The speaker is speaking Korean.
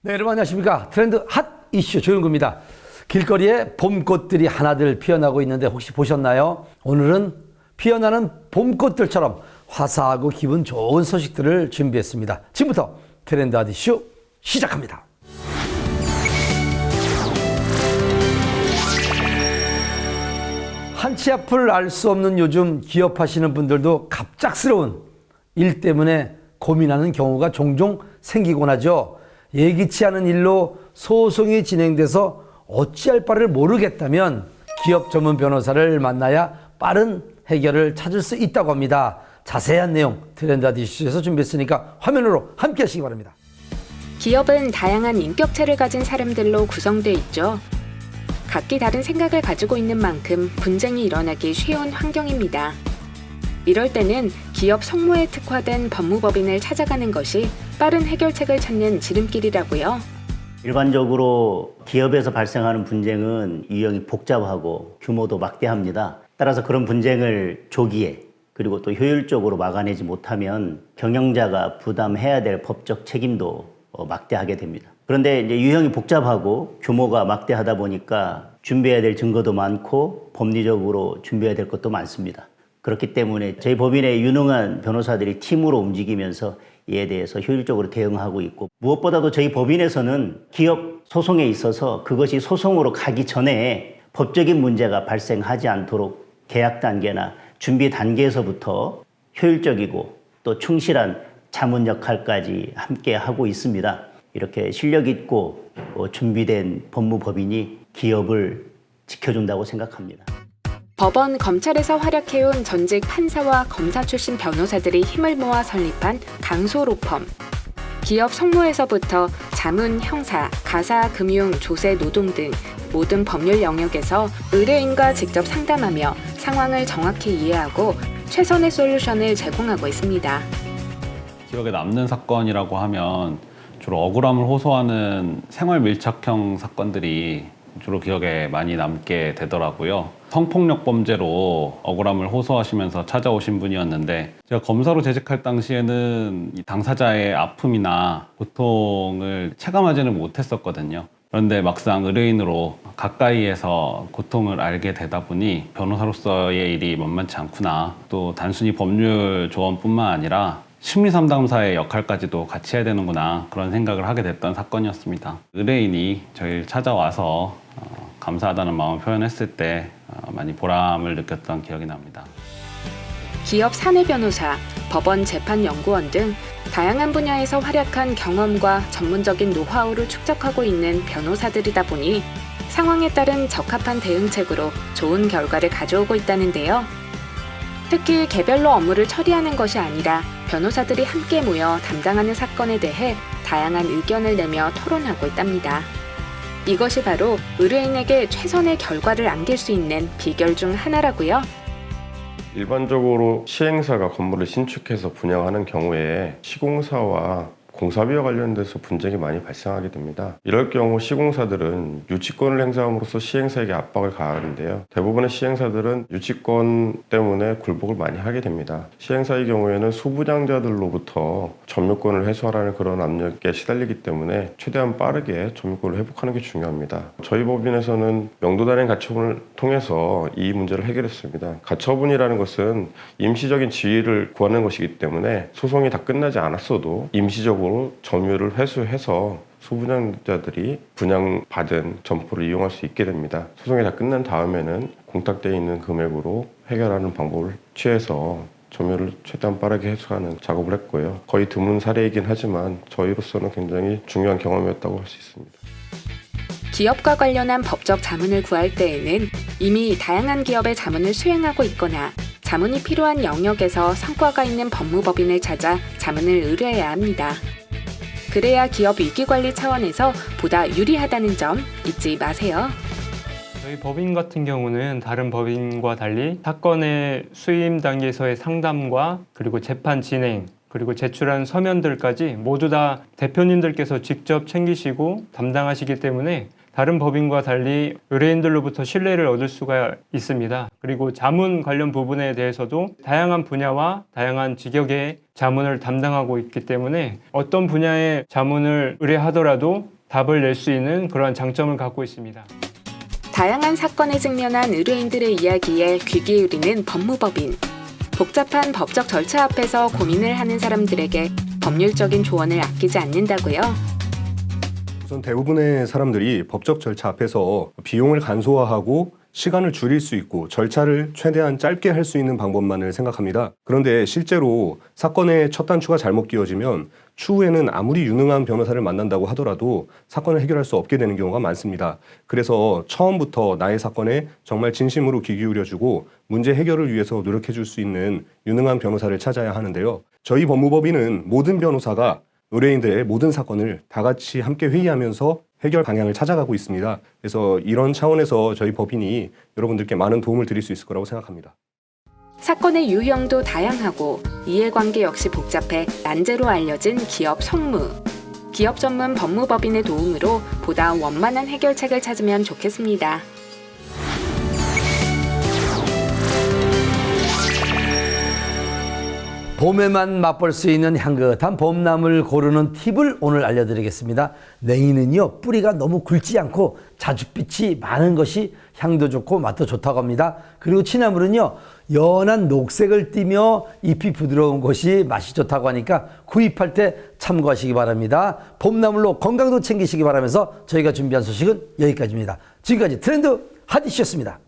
네, 여러분 안녕하십니까. 트렌드 핫 이슈 조영구입니다. 길거리에 봄꽃들이 하나둘 피어나고 있는데 혹시 보셨나요? 오늘은 피어나는 봄꽃들처럼 화사하고 기분 좋은 소식들을 준비했습니다. 지금부터 트렌드 핫 이슈 시작합니다. 한치 앞을 알 수 없는 요즘 기업하시는 분들도 갑작스러운 일 때문에 고민하는 경우가 종종 생기곤 하죠. 예기치 않은 일로 소송이 진행돼서 어찌할 바를 모르겠다면 기업 전문 변호사를 만나야 빠른 해결을 찾을 수 있다고 합니다. 자세한 내용 트렌드 핫 이슈에서 준비했으니까 화면으로 함께 하시기 바랍니다. 기업은 다양한 인격체를 가진 사람들로 구성되어 있죠. 각기 다른 생각을 가지고 있는 만큼 분쟁이 일어나기 쉬운 환경입니다. 이럴 때는 기업 성무에 특화된 법무법인을 찾아가는 것이 빠른 해결책을 찾는 지름길이라고요. 일반적으로 기업에서 발생하는 분쟁은 유형이 복잡하고 규모도 막대합니다. 따라서 그런 분쟁을 조기에 그리고 또 효율적으로 막아내지 못하면 경영자가 부담해야 될 법적 책임도 막대하게 됩니다. 그런데 이제 유형이 복잡하고 규모가 막대하다 보니까 준비해야 될 증거도 많고 법리적으로 준비해야 될 것도 많습니다. 그렇기 때문에 저희 법인의 유능한 변호사들이 팀으로 움직이면서 이에 대해서 효율적으로 대응하고 있고, 무엇보다도 저희 법인에서는 기업 소송에 있어서 그것이 소송으로 가기 전에 법적인 문제가 발생하지 않도록 계약 단계나 준비 단계에서부터 효율적이고 또 충실한 자문 역할까지 함께 하고 있습니다. 이렇게 실력 있고 준비된 법무법인이 기업을 지켜준다고 생각합니다. 법원, 검찰에서 활약해온 전직 판사와 검사 출신 변호사들이 힘을 모아 설립한 강소로펌. 기업 성무에서부터 자문, 형사, 가사, 금융, 조세, 노동 등 모든 법률 영역에서 의뢰인과 직접 상담하며 상황을 정확히 이해하고 최선의 솔루션을 제공하고 있습니다. 기억에 남는 사건이라고 하면 주로 억울함을 호소하는 생활 밀착형 사건들이 주로 기억에 많이 남게 되더라고요. 성폭력 범죄로 억울함을 호소하시면서 찾아오신 분이었는데, 제가 검사로 재직할 당시에는 이 당사자의 아픔이나 고통을 체감하지는 못했었거든요. 그런데 막상 의뢰인으로 가까이에서 고통을 알게 되다 보니 변호사로서의 일이 만만치 않구나, 또 단순히 법률 조언뿐만 아니라 심리상담사의 역할까지도 같이 해야 되는구나, 그런 생각을 하게 됐던 사건이었습니다. 의뢰인이 저희를 찾아와서 감사하다는 마음을 표현했을 때 많이 보람을 느꼈던 기억이 납니다. 기업 사내 변호사, 법원 재판연구원 등 다양한 분야에서 활약한 경험과 전문적인 노하우를 축적하고 있는 변호사들이다 보니 상황에 따른 적합한 대응책으로 좋은 결과를 가져오고 있다는데요. 특히 개별로 업무를 처리하는 것이 아니라 변호사들이 함께 모여 담당하는 사건에 대해 다양한 의견을 내며 토론하고 있답니다. 이것이 바로 의뢰인에게 최선의 결과를 안길 수 있는 비결 중 하나라고요. 일반적으로 시행사가 건물을 신축해서 분양하는 경우에 시공사와 공사비와 관련돼서 분쟁이 많이 발생하게 됩니다. 이럴 경우 시공사들은 유치권을 행사함으로써 시행사에게 압박을 가하는데요. 대부분의 시행사들은 유치권 때문에 굴복을 많이 하게 됩니다. 시행사의 경우에는 소분양자들로부터 점유권을 회수하라는 그런 압력에 시달리기 때문에 최대한 빠르게 점유권을 회복하는 게 중요합니다. 저희 법인에서는 명도단행 가처분을 통해서 이 문제를 해결했습니다. 가처분이라는 것은 임시적인 지위를 구하는 것이기 때문에 소송이 다 끝나지 않았어도 임시적으로 점유를 회수해서 소분양자들이 분양받은 점포를 이용할 수 있게 됩니다. 소송이 다 끝난 다음에는 공탁되어 있는 금액으로 해결하는 방법을 취해서 점유를 최대한 빠르게 회수하는 작업을 했고요. 거의 드문 사례이긴 하지만 저희로서는 굉장히 중요한 경험이었다고 할 수 있습니다. 기업과 관련한 법적 자문을 구할 때에는 이미 다양한 기업의 자문을 수행하고 있거나 자문이 필요한 영역에서 성과가 있는 법무법인을 찾아 자문을 의뢰해야 합니다. 그래야 기업 위기관리 차원에서 보다 유리하다는 점 잊지 마세요. 저희 법인 같은 경우는 다른 법인과 달리 사건의 수임 단계에서의 상담과 그리고 재판 진행, 그리고 제출한 서면들까지 모두 다 대표님들께서 직접 챙기시고 담당하시기 때문에 다른 법인과 달리 의뢰인들로부터 신뢰를 얻을 수가 있습니다. 그리고 자문 관련 부분에 대해서도 다양한 분야와 다양한 직역의 자문을 담당하고 있기 때문에 어떤 분야의 자문을 의뢰하더라도 답을 낼 수 있는 그러한 장점을 갖고 있습니다. 다양한 사건에 직면한 의뢰인들의 이야기에 귀 기울이는 법무법인. 복잡한 법적 절차 앞에서 고민을 하는 사람들에게 법률적인 조언을 아끼지 않는다고요? 우선 대부분의 사람들이 법적 절차 앞에서 비용을 간소화하고 시간을 줄일 수 있고 절차를 최대한 짧게 할 수 있는 방법만을 생각합니다. 그런데 실제로 사건의 첫 단추가 잘못 끼워지면 추후에는 아무리 유능한 변호사를 만난다고 하더라도 사건을 해결할 수 없게 되는 경우가 많습니다. 그래서 처음부터 나의 사건에 정말 진심으로 귀 기울여주고 문제 해결을 위해서 노력해 줄 수 있는 유능한 변호사를 찾아야 하는데요. 저희 법무법인은 모든 변호사가 의뢰인들의 모든 사건을 다 같이 함께 회의하면서 해결 방향을 찾아가고 있습니다. 그래서 이런 차원에서 저희 법인이 여러분들께 많은 도움을 드릴 수 있을 거라고 생각합니다. 사건의 유형도 다양하고 이해관계 역시 복잡해 난제로 알려진 기업 성무. 기업 전문 법무법인의 도움으로 보다 원만한 해결책을 찾으면 좋겠습니다. 봄에만 맛볼 수 있는 향긋한 봄나물 고르는 팁을 오늘 알려드리겠습니다. 냉이는요, 뿌리가 너무 굵지 않고 자줏빛이 많은 것이 향도 좋고 맛도 좋다고 합니다. 그리고 취나물은요, 연한 녹색을 띠며 잎이 부드러운 것이 맛이 좋다고 하니까 구입할 때 참고하시기 바랍니다. 봄나물로 건강도 챙기시기 바라면서 저희가 준비한 소식은 여기까지입니다. 지금까지 트렌드 핫이슈였습니다.